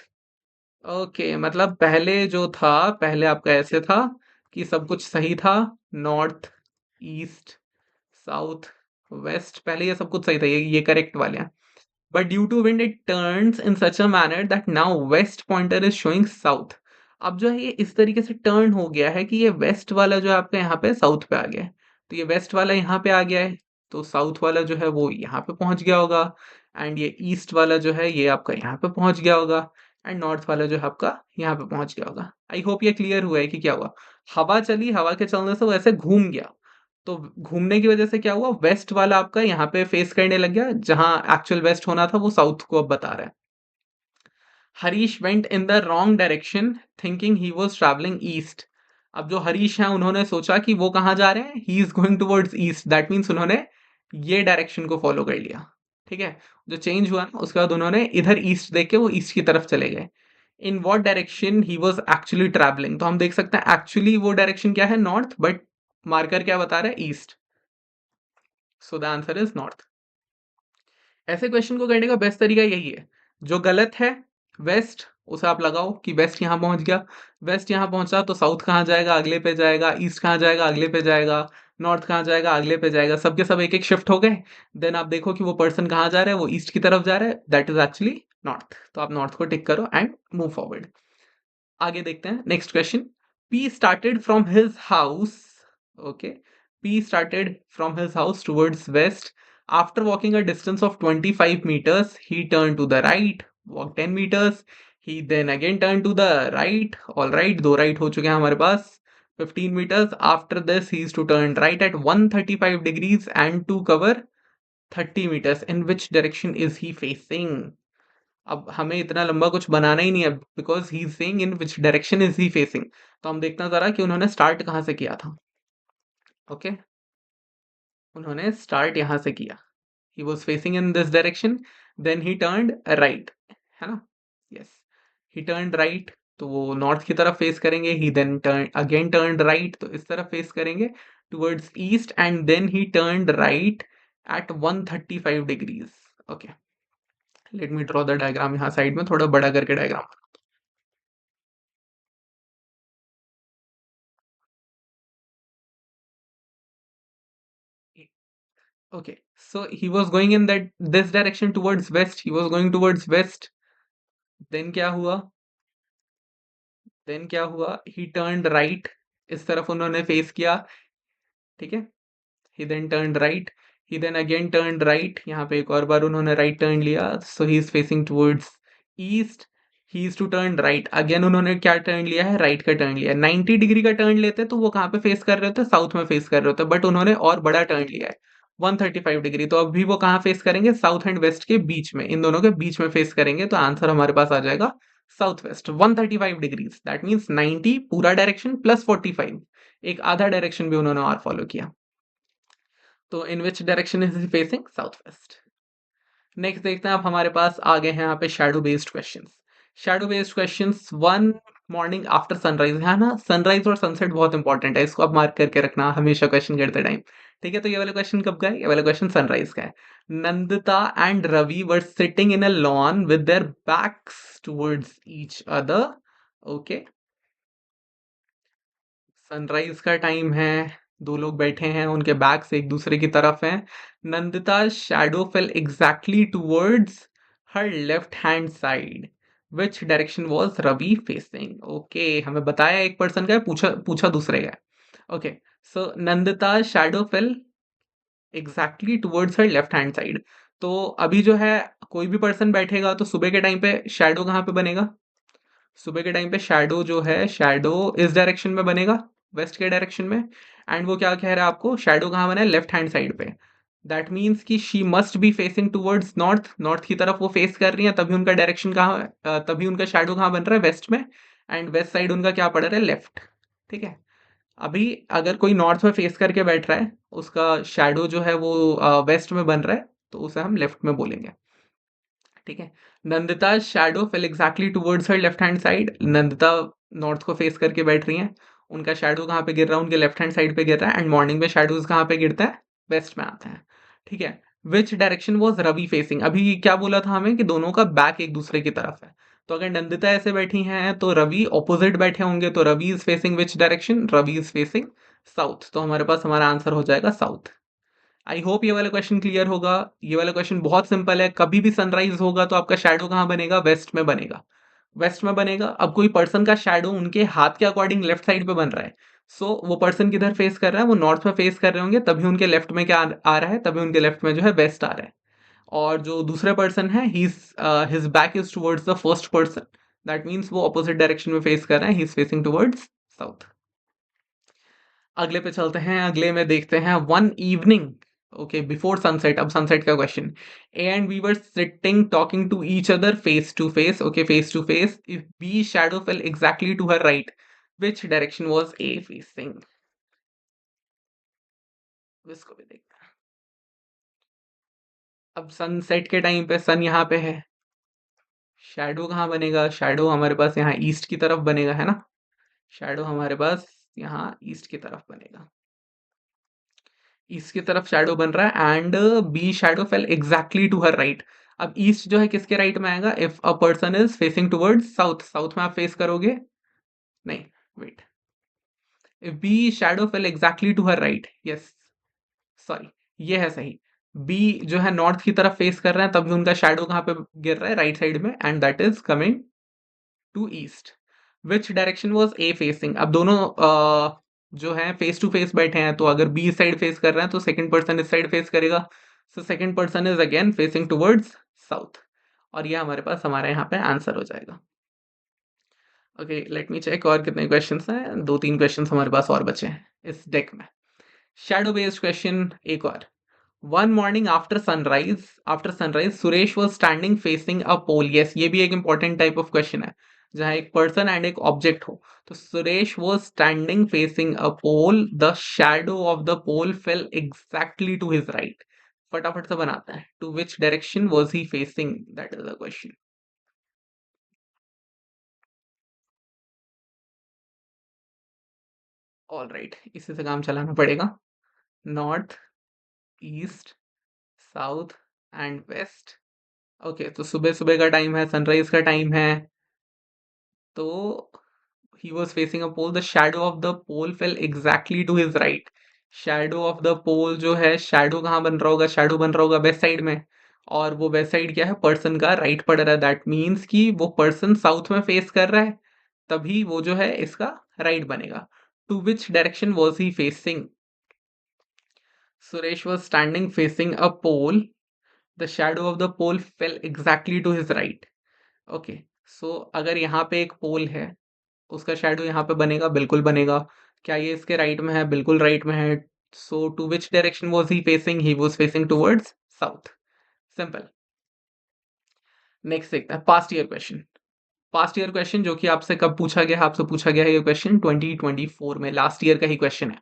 [SPEAKER 1] Okay, मतलब पहले जो था, पहले आपका ऐसे था कि सब कुछ सही था, नॉर्थ, ईस्ट, साउथ, वेस्ट, पहले ये सब कुछ सही था, ये करेक्ट वाले हैं। But due to wind it turns in such a manner that now west pointer is showing south. अब जो है ये इस तरीके से टर्न हो गया है कि ये वेस्ट वाला जो है आपका यहाँ पे साउथ पे आ गया है, तो ये वेस्ट वाला यहाँ पे आ गया है, तो साउथ वाला जो है वो यहाँ पे पहुंच गया होगा, एंड ये ईस्ट वाला जो है ये आपका यहाँ पे पहुंच गया होगा, एंड नॉर्थ वाला जो है आपका यहाँ पे पहुंच गया होगा। आई होप ये क्लियर हुआ है कि क्या हुआ, हवा चली, हवा के चलने से वो ऐसे घूम गया, तो घूमने की वजह से क्या हुआ, वेस्ट वाला आपका यहाँ पे फेस करने लग गया, जहां एक्चुअल वेस्ट होना था वो साउथ को अब बता रहा है। Harish went in the wrong direction thinking he was travelling east. अब जो हरीश हैं उन्होंने सोचा कि वो कहाँ जा रहे हैं, he is going towards east, that means उन्होंने ये डायरेक्शन को फॉलो कर लिया, ठीक है। जो चेंज हुआ ना उसके बाद उन्होंने इधर ईस्ट देख के वो ईस्ट की तरफ चले गए। In what direction he was actually travelling, तो हम देख सकते हैं एक्चुअली वो डायरेक्शन क्या है, नॉर्थ, बट मार्कर क्या बता रहा है, east, so the answer is north. ऐसे क्वेश्चन को करने का बेस्ट तरीका यही है, जो गलत है वेस्ट उसे आप लगाओ कि वेस्ट यहाँ पहुंच गया, वेस्ट यहाँ पहुंचा तो साउथ कहाँ जाएगा, अगले पे जाएगा, ईस्ट कहाँ जाएगा, अगले पे जाएगा, नॉर्थ कहाँ जाएगा, अगले पे जाएगा, सबके सब एक एक शिफ्ट हो गए। देन आप देखो कि वो पर्सन कहाँ जा रहा है, वो ईस्ट की तरफ जा रहा है, दैट इज एक्चुअली नॉर्थ, तो आप नॉर्थ को टिक करो एंड मूव फॉरवर्ड। आगे देखते हैं next question. P started from his house, okay, P started from his house towards waste. After walking a distance of 25 meters, he turned to the right, walked 10 meters. He then again turned to the right. All right, दो right हो चुके हैं हमारे पास. 15 meters. After this, he is to turn right at 135 degrees and to cover 30 meters. In which direction is he facing? अब हमें इतना लंबा कुछ बनाना ही नहीं है, because he is saying in which direction is he facing. तो हम देखते हैं जरा कि उन्होंने स्टार्ट कहाँ से किया था। ओके, उन्होंने स्टार्ट यहाँ से किया। He was facing in this direction, then he turned right, है ना? यस, ही टर्न्ड राइट, तो वो नॉर्थ की तरफ फेस करेंगे। He then turn again turned right, तो इस तरफ फेस करेंगे towards east, and then he turned right at 135 degrees. Okay, let me draw the diagram. यहाँ साइड में थोड़ा बड़ा करके diagram. Okay, so he was going in that this direction towards west. He was going towards west. Then क्या हुआ? Then क्या हुआ? He turned right. इस तरफ उन्होंने फेस किया, ठीक है? He then turned right. He then again turned right. यहाँ पे एक और बार उन्होंने right turn लिया. So he is facing towards east. He is to turn right. Again उन्होंने क्या turn लिया है? Right का turn लिया है। 90 डिग्री का turn लेते तो वो कहाँ पे फेस कर रहे होते? साउथ में फेस कर रहे होते, बट उन्होंने और बड़ा turn लिया है 135 डिग्री। तो अभी वो कहाँ फेस करेंगे? साउथ एंड वेस्ट के बीच में, इन दोनों के बीच में फेस करेंगे। तो आंसर हमारे पास आ जाएगा south west 135 degrees. That means 90 पूरा डायरेक्शन प्लस 45, एक आधा डायरेक्शन भी उन्होंने और फॉलो किया। तो in which direction is he facing? South west. Next देखते हैं, अब हमारे पास आ गए हैं यहाँ पे shadow based questions. Shadow based questions, one morning after sunrise है ना। सनराइज और सनसेट बहुत इंपॉर्टेंट है, इसको आप मार्क करके रखना हमेशा क्वेश्चन करते टाइम, ठीक है? तो ये वाला क्वेश्चन कब का है? ये वाला क्वेश्चन सनराइज का है। Nandita and Ravi were sitting in a lawn with their backs towards each other. Okay, sunrise का टाइम है, दो लोग बैठे हैं, उनके बैक्स एक दूसरे की तरफ हैं। Nandita shadow fell exactly towards her left hand side, which direction was Ravi facing? Okay, हमें बताया एक पर्सन का है, पूछा पूछा दूसरे का है। Okay, so Nandita shadow fell exactly towards her left hand side. तो अभी जो है कोई भी पर्सन बैठेगा तो सुबह के टाइम पे शैडो कहाँ पे बनेगा? सुबह के टाइम पे शैडो जो है, शैडो इस डायरेक्शन में बनेगा, वेस्ट के डायरेक्शन में। एंड वो क्या कह रहा है आपको? शैडो कहाँ बना है? लेफ्ट हैंड साइड पे। दैट मीन्स कि she must be facing towards north, north की तरफ वो फेस कर रही है, तभी उनका डायरेक्शन कहाँ तभी उनका शैडो कहाँ बन रहा है? वेस्ट में। एंड वेस्ट साइड उनका क्या पड़ रहा है? लेफ्ट, ठीक है? अभी अगर कोई नॉर्थ में फेस करके बैठ रहा है, उसका शैडो जो है वो वेस्ट में बन रहा है, तो उसे हम लेफ्ट में बोलेंगे, ठीक है? Nandita shadow fell exactly towards her left hand side. Nandita north को फेस करके बैठ रही हैं, उनका शैडो कहाँ पे गिर रहा है? उनके लेफ्ट हैंड साइड पे गिर रहा है। एंड मॉर्निंग में शैडोज कहाँ पे गिरता है? वेस्ट में आता है, ठीक है? Which direction was Ravi facing? अभी क्या बोला था हमें कि दोनों का बैक एक दूसरे की तरफ है। तो अगर नंदिता ऐसे बैठी हैं तो रवि ऑपोजिट बैठे होंगे, तो Ravi is facing which direction? Ravi is facing south. तो हमारे पास हमारा आंसर हो जाएगा साउथ। आई होप ये वाला क्वेश्चन क्लियर होगा। ये वाला क्वेश्चन बहुत सिंपल है। कभी भी सनराइज होगा तो आपका शैडो कहाँ बनेगा? वेस्ट में बनेगा, वेस्ट में बनेगा। अब कोई पर्सन का शैडो उनके हाथ के अकॉर्डिंग लेफ्ट साइड पे बन रहा है, सो वो पर्सन किधर फेस कर रहा है? वो नॉर्थ में फेस कर रहे होंगे, तभी उनके लेफ्ट में क्या आ रहा है? तभी उनके लेफ्ट में जो है वेस्ट आ रहा है। और जो दूसरे पर्सन है, he his back is towards the first person, that means वो ऑपोजिट डायरेक्शन में फेस कर रहे हैं, he is facing towards south. अगले पे चलते हैं, अगले में देखते हैं one evening, okay, before sunset. अब सनसेट का question. And we were sitting talking to each other face to face, okay, face to face. If B shadow fell exactly to her right, which direction was a facing? इसको भी देखते हैं। अब सनसेट के टाइम पे सन यहाँ पे है, शैडो कहाँ बनेगा? शैडो हमारे पास यहाँ ईस्ट की तरफ बनेगा, है ना? शैडो हमारे पास यहाँ ईस्ट की तरफ बनेगा, ईस्ट की तरफ शैडो बन रहा है। And B shadow fell exactly to her right. अब ईस्ट जो है किसके राइट में आएगा? If a person is facing towards south, south में आप फेस करोगे, नहीं, wait, if B shadow fell exactly to her right, yes, sorry, ये है सही। बी जो है नॉर्थ की तरफ फेस कर रहे हैं, तभी उनका शैडो कहाँ पे गिर रहा है? राइट साइड में, and that is coming to east. Which direction was A facing? अब दोनों जो है फेस टू फेस बैठे हैं, तो अगर बी साइड फेस कर रहे हैं तो सेकंड पर्सन इस साइड फेस करेगा, so second person is again facing towards south. और ये हमारे पास हमारे यहाँ पे आंसर हो जाएगा। ओके, लेट मी चेक और कितने क्वेश्चंस हैं। 2-3 क्वेश्चंस हमारे पास और बचे हैं इस डेक में। शैडो बेस्ड क्वेश्चन एक और। One morning after sunrise Suresh was standing facing a pole. Yes, ये भी एक इंपॉर्टेंट टाइप ऑफ क्वेश्चन है जहां एक पर्सन एंड एक ऑब्जेक्ट हो। तो Suresh was standing facing a pole, the shadow of the pole fell exactly to his right. फटाफट से बनाते हैं, to which direction was he facing, that is the question. All right, इसी से काम चलाना पड़ेगा। North, east, south and west. Okay, तो सुबह सुबह का टाइम है, सनराइज का टाइम है। तो he was facing a pole, the shadow of the pole fell exactly to his right। shadow of the pole जो है, shadow कहाँ बन रहा होगा? shadow बन रहा होगा वेस्ट साइड में, और वो वेस्ट साइड क्या है? पर्सन का राइट पड़ रहा है। दैट मीन्स कि वो पर्सन साउथ में फेस कर रहा है, तभी वो जो है इसका राइट बनेगा। To which direction was he facing? Suresh was standing facing a pole, the shadow of the pole fell exactly to his right. Okay, so अगर यहाँ पे एक पोल है, उसका शैडो यहाँ पे बनेगा, बिल्कुल बनेगा। क्या ये इसके राइट में है? बिल्कुल राइट में है। So to which direction was he facing? He was facing towards south. Simple. Next देखते हैं past year question. Past year question जो कि आपसे कब पूछा गया है? आपसे पूछा गया है ये क्वेश्चन 2024 में, लास्ट ईयर का ही क्वेश्चन है।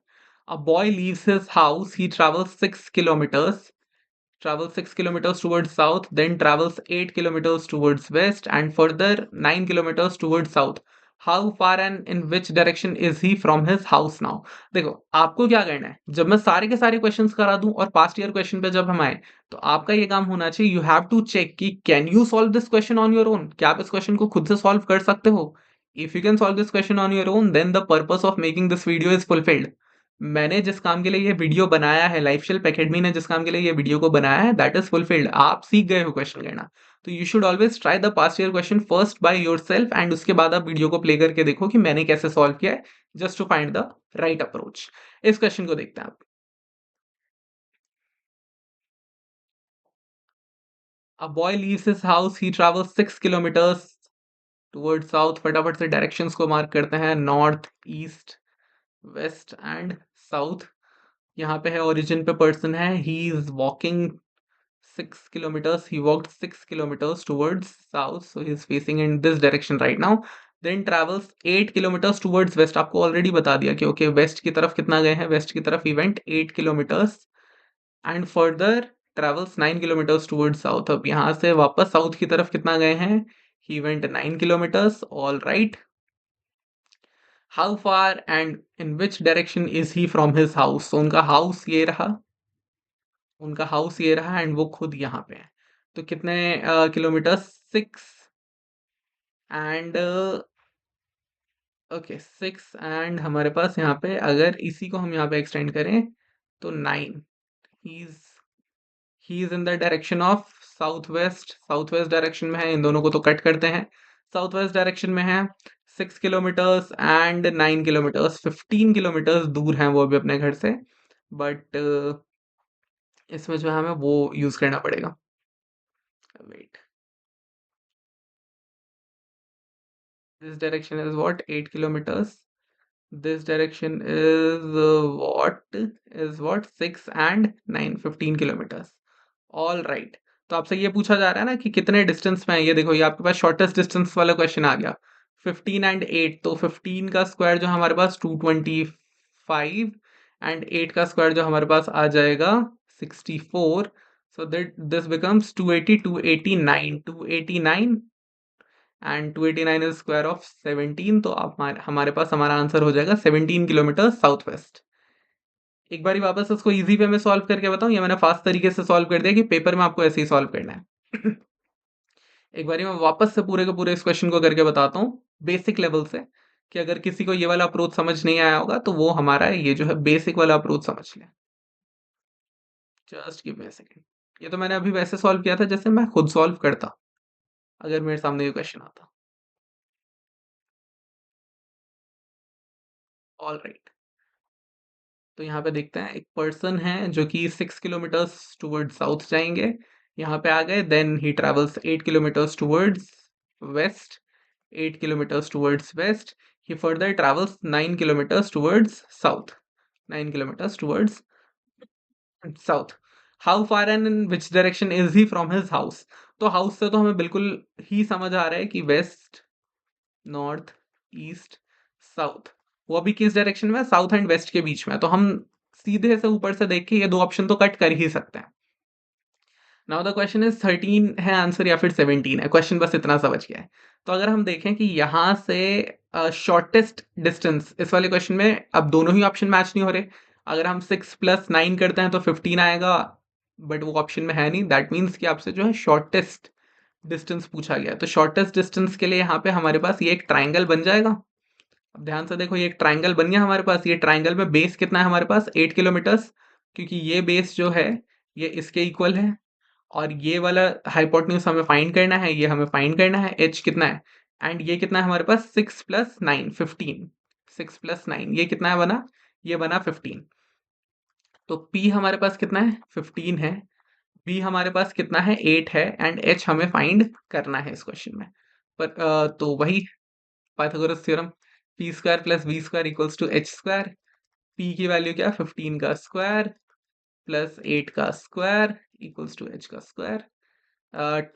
[SPEAKER 1] अ boy leaves his house, he travels 6 kilometers towards south, then travels 8 kilometers towards west, and further 9 kilometers towards south. How far and in which direction is he from his house now? देखो, आपको क्या करना है, जब मैं सारे के सारे क्वेश्चंस करा दूं और पास्ट ईयर क्वेश्चन पे जब हम आए, तो आपका ये काम होना चाहिए, यू हैव टू चेक कि can you solve this question on your own? क्या आप इस क्वेश्चन को खुद से सॉल्व कर सकते हो? If you can solve this question on your own, then the purpose of making this video is fulfilled. मैंने जिस काम के लिए ये वीडियो बनाया है, लाइफस्टाइल एकेडमी ने जिस काम के लिए ये वीडियो को बनाया है, दैट इज फुलफिल्ड। आप सीख गए हो क्वेश्चन करना। तो you should always try the past year question first by yourself, and उसके बाद आप वीडियो को प्ले करके देखो कि मैंने कैसे सॉल्व किया है, just to find the right approach. इस क्वेश्चन को देखते हैं आप। A boy leaves his house, he travels 6 kilometers towards south. फटाफट से डायरेक्शंस को मार्क करते हैं, north, east, west and south. यहाँ पे है ओरिजिन पे पर्सन है, he is walking 6 kilometers. He walked 6 kilometers towards south, so he's facing in this direction right now. Then travels 8 kilometers towards west. आपको ऑलरेडी बता दिया कि ओके वेस्ट की तरफ कितना गए हैं, वेस्ट की तरफ he went 8 kilometers, and further travels 9 kilometers towards south। अब यहाँ से वापस साउथ की तरफ कितना गए हैं? He went 9 kilometers। All right. How far and in which direction is he from his house? So उनका हाउस ये रहा, उनका हाउस ये रहा, एंड वो खुद यहाँ पे है। तो कितने किलोमीटर? 6 एंड ओके, 6 एंड हमारे पास यहाँ पे अगर इसी को हम यहाँ पे एक्सटेंड करें तो 9। He is he is in the direction of south west direction में है। इन दोनों को तो कट करते हैं, साउथ वेस्ट डायरेक्शन में है। 6 किलोमीटर्स एंड 9 किलोमीटर्स, 15 किलोमीटर्स दूर हैं वो अभी अपने घर से। बट इसमें जो है हमें वो यूज करना पड़ेगा। Wait, this direction is what? 8 kilometers. This direction is what 6 and 9, 15 kilometers। All right. तो आपसे ये पूछा जा रहा है ना कि कितने डिस्टेंस में है, ये देखो, ये आपके पास शॉर्टेस्ट डिस्टेंस वाला क्वेश्चन आ गया। 15 एंड 8, तो 15 का स्क्वायर जो हमारे पास 225, एंड 8 का स्क्वायर जो हमारे पास आ जाएगा 64। So that this becomes 280, 289 and 289 is square of 17। तो आप हमारे पास हमारा आंसर हो जाएगा 17 किलोमीटर साउथ वेस्ट। एक बारी वापस इसको इजी वे में सॉल्व करके बताऊं, या मैंने फास्ट तरीके से सॉल्व कर दिया कि पेपर में आपको ऐसे ही सॉल्व करना है? एक बारी मैं वापस से पूरे के पूरे इस क्वेश्चन को करके बताता हूँ बेसिक लेवल से, कि अगर किसी को ये वाला अप्रोच समझ नहीं आया होगा तो वो हमारा ये जो है बेसिक वाला अप्रोच समझ ले। Just give me a second. ये तो मैंने अभी वैसे सॉल्व किया था जैसे मैं खुद सॉल्व करता, अगर मेरे सामने ये क्वेश्चन आता। All right. तो यहाँ पे देखते हैं, एक पर्सन है जो कि 6 किलोमीटर्स टूवर्ड साउथ जाएंगे, यहाँ पे आ गए। Then he travels 8 kilometers towards west, 8 kilometers towards west. He further travels 9 kilometers towards south. 9 kilometers towards south. How far and in which direction is he from his house? तो हाउस से तो हमें बिल्कुल ही समझ आ रहा है कि वेस्ट, नॉर्थ, ईस्ट, साउथ। वो अभी किस डायरेक्शन में है? साउथ एंड वेस्ट के बीच में है। तो हम सीधे से ऊपर से देख के ये दो ऑप्शन तो कट कर ही सकते हैं। नाउ द क्वेश्चन इज 13 है आंसर या फिर 17 है? क्वेश्चन बस इतना सा बच गया है। तो अगर हम देखें कि यहाँ से शॉर्टेस्ट डिस्टेंस, इस वाले क्वेश्चन में अब दोनों ही ऑप्शन मैच नहीं हो रहे। अगर हम 6 + 9 करते हैं तो 15 आएगा, बट वो ऑप्शन में है नहीं। दैट मीन्स कि आपसे जो है शॉर्टेस्ट डिस्टेंस पूछा गया है। तो शॉर्टेस्ट डिस्टेंस के लिए यहाँ पे हमारे पास ये एक ट्राइंगल बन जाएगा। अब ध्यान से देखो, ये एक ट्राइंगल बन गया हमारे पास। ये ट्राइंगल में बेस कितना है हमारे पास? 8 किलोमीटर्स, क्योंकि ये बेस जो है ये इसके इक्वल है। और ये वाला हाइपोटेन्यूज हमें फाइंड करना है, ये हमें फाइंड करना है। एच कितना है? एंड ये कितना है हमारे पास? 6 + 9 15। 6 + 9 ये कितना है बना? ये बना 15। तो P हमारे पास कितना है? 15 है। B हमारे पास कितना है? 8 है। एंड H हमें फाइंड करना है इस क्वेश्चन में। पर तो वही Pythagoras theorem, p² + v² = h²। P की वैल्यू क्या है? 15 का स्क्वायर प्लस 8 का स्क्वायर इक्वल्स टू h का square.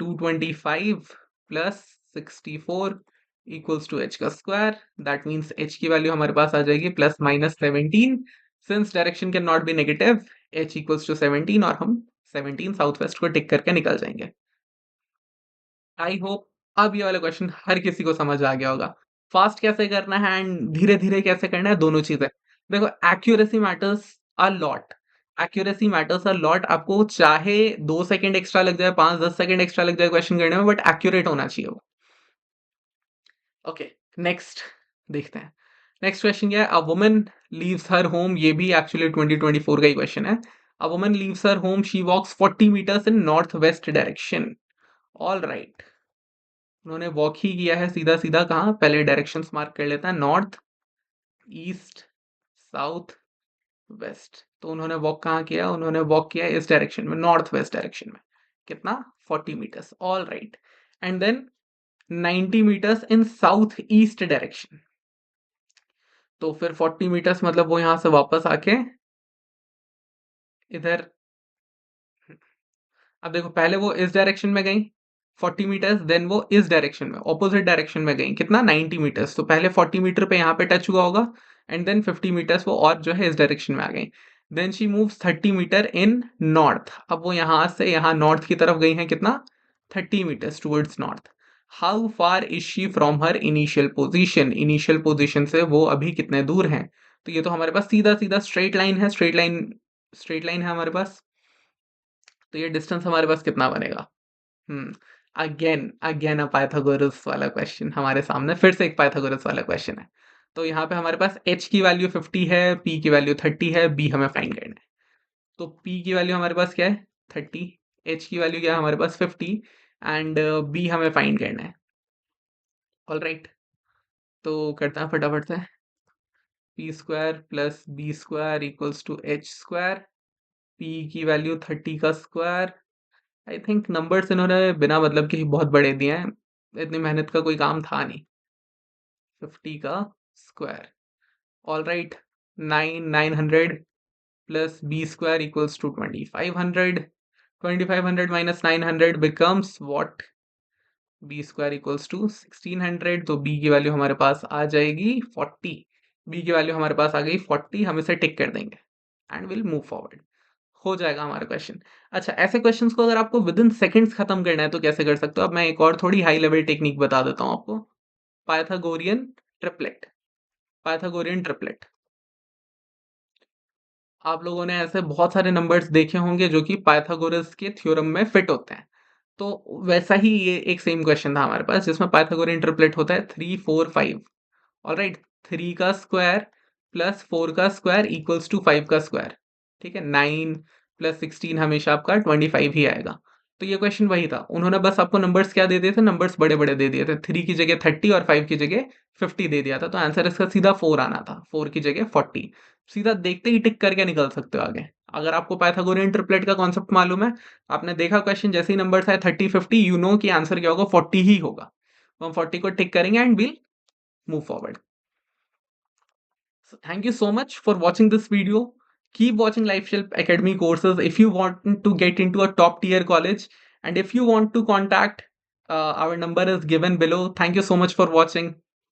[SPEAKER 1] 225 plus 64 equals to h का स्क्वायर। दैट मीन्स h की वैल्यू हमारे पास आ जाएगी +-17। Since direction can not be negative, h equals to 17 और हम 17 साउथ वेस्ट को टिक करके निकल जाएंगे। आई होप अब ये वाला क्वेश्चन हर किसी को समझ आ गया होगा। फास्ट कैसे करना है एंड धीरे धीरे कैसे करना है, दोनों चीजें। देखो, accuracy matters a lot. Accuracy matters a lot. आपको चाहे 2 सेकंड एक्स्ट्रा लग जाए, 5-10 सेकंड एक्स्ट्रा लग जाए क्वेश्चन करने में, बट एक्यूरेट होना चाहिए वो। ओके, नेक्स्ट देखते हैं। नेक्स्ट क्वेश्चन क्या है? A woman leaves her home. ये भी एक्चुअली 2024 का ही क्वेश्चन है। A woman leaves her home, she walks 40 meters in north west direction. All right, उन्होंने वॉक ही किया है सीधा सीधा। कहाँ? पहले डायरेक्शंस मार्क कर लेता है, नॉर्थ, ईस्ट, साउथ, वेस्ट। तो उन्होंने वॉक कहाँ किया? उन्होंने वॉक किया इस डायरेक्शन में, नॉर्थ वेस्ट डायरेक्शन में। कितना? 40 meters. All right. And then 90 meters in south east direction. तो फिर 40 मीटर्स मतलब वो यहां से वापस आके इधर। अब देखो, पहले वो इस डायरेक्शन में गई 40 मीटर्स, देन वो इस डायरेक्शन में, ऑपोजिट डायरेक्शन में गई। कितना? 90 मीटर्स। तो पहले 40 मीटर पे यहाँ पे टच हुआ होगा, एंड देन 50 मीटर्स वो और जो है इस डायरेक्शन में आ गई। Then she moves 30 meter in north. अब वो यहाँ से यहाँ नॉर्थ की तरफ गई है। कितना? 30 meters towards north. How far is she from her initial position? Initial position से वो अभी कितने दूर हैं? तो ये तो हमारे पास सीधा सीधा स्ट्रेट लाइन है। स्ट्रेट लाइन है हमारे पास। तो ये डिस्टेंस हमारे पास कितना बनेगा? अगेन अगेन अ पाइथागोरस वाला क्वेश्चन हमारे सामने। फिर से एक पाइथागोरस वाला क्वेश्चन है। तो यहाँ पे हमारे पास h की वैल्यू 50 है, p की वैल्यू 30 है, b हमें फाइंड करना है। तो p की वैल्यू हमारे पास क्या है? 30। h की वैल्यू क्या है हमारे पास? 50। एंड b हमें फाइंड करना है। ऑल राइट, तो करते हैं फटाफट से। p² + b² = h²। p की वैल्यू 30 का स्क्वायर। आई थिंक नंबर्स इन्होंने बिना मतलब के ही बहुत बड़े दिए हैं। इतनी मेहनत का कोई काम था नहीं। 50 का square. All right, 900 plus b² = 2500। 2500 minus 900 becomes what? b² = 1600। तो b की वैल्यू हमारे पास आ जाएगी 40। b की वैल्यू हमारे पास आ गई 40। हम इसे टिक कर देंगे एंड विल मूव फॉरवर्ड। हो जाएगा हमारा क्वेश्चन। अच्छा, ऐसे क्वेश्चंस को अगर आपको विद इन सेकंड्स खत्म करना है तो कैसे कर सकते हो? अब मैं एक और थोड़ी हाई लेवल टेक्निक बता देता हूँ आपको। Pythagorean triplet. पाइथागोरियन ट्रिपलेट, आप लोगों ने ऐसे बहुत सारे नंबर्स देखे होंगे जो कि पाइथागोरस के थ्योरम में फिट होते हैं। तो वैसा ही ये एक सेम क्वेश्चन था हमारे पास जिसमें पाइथागोरियन ट्रिपलेट होता है 3 4 5। ऑलराइट, 3 का स्क्वायर प्लस 4 का स्क्वायर इक्वल्स टू 5 का स्क्वायर। ठीक है, 9 प्लस 16 हमेशा आपका 25 ही आएगा। तो ये क्वेश्चन वही था। उन्होंने बस आपको नंबर्स क्या दे दिए थे? नंबर्स बड़े बड़े दे दिए थे। 3 की जगह 30 और 5 की जगह 50 दे दिया था। तो आंसर इसका सीधा 4 आना था, 4 की जगह 40। सीधा देखते ही टिक करके निकल सकते हो आगे। अगर आपको पाइथागोरियन ट्रिपलेट का कॉन्सेप्ट मालूम है, आपने देखा क्वेश्चन जैसे ही नंबर्स आए 30 50, यू नो कि आंसर क्या होगा? 40 ही होगा। 140 को टिक करेंगे and will move forward. So thank you so much for watching this video. Keep watching LifeShelp Academy courses if you want to get into a top tier college, and if you want to contact, our number is given below. Thank you so much for watching.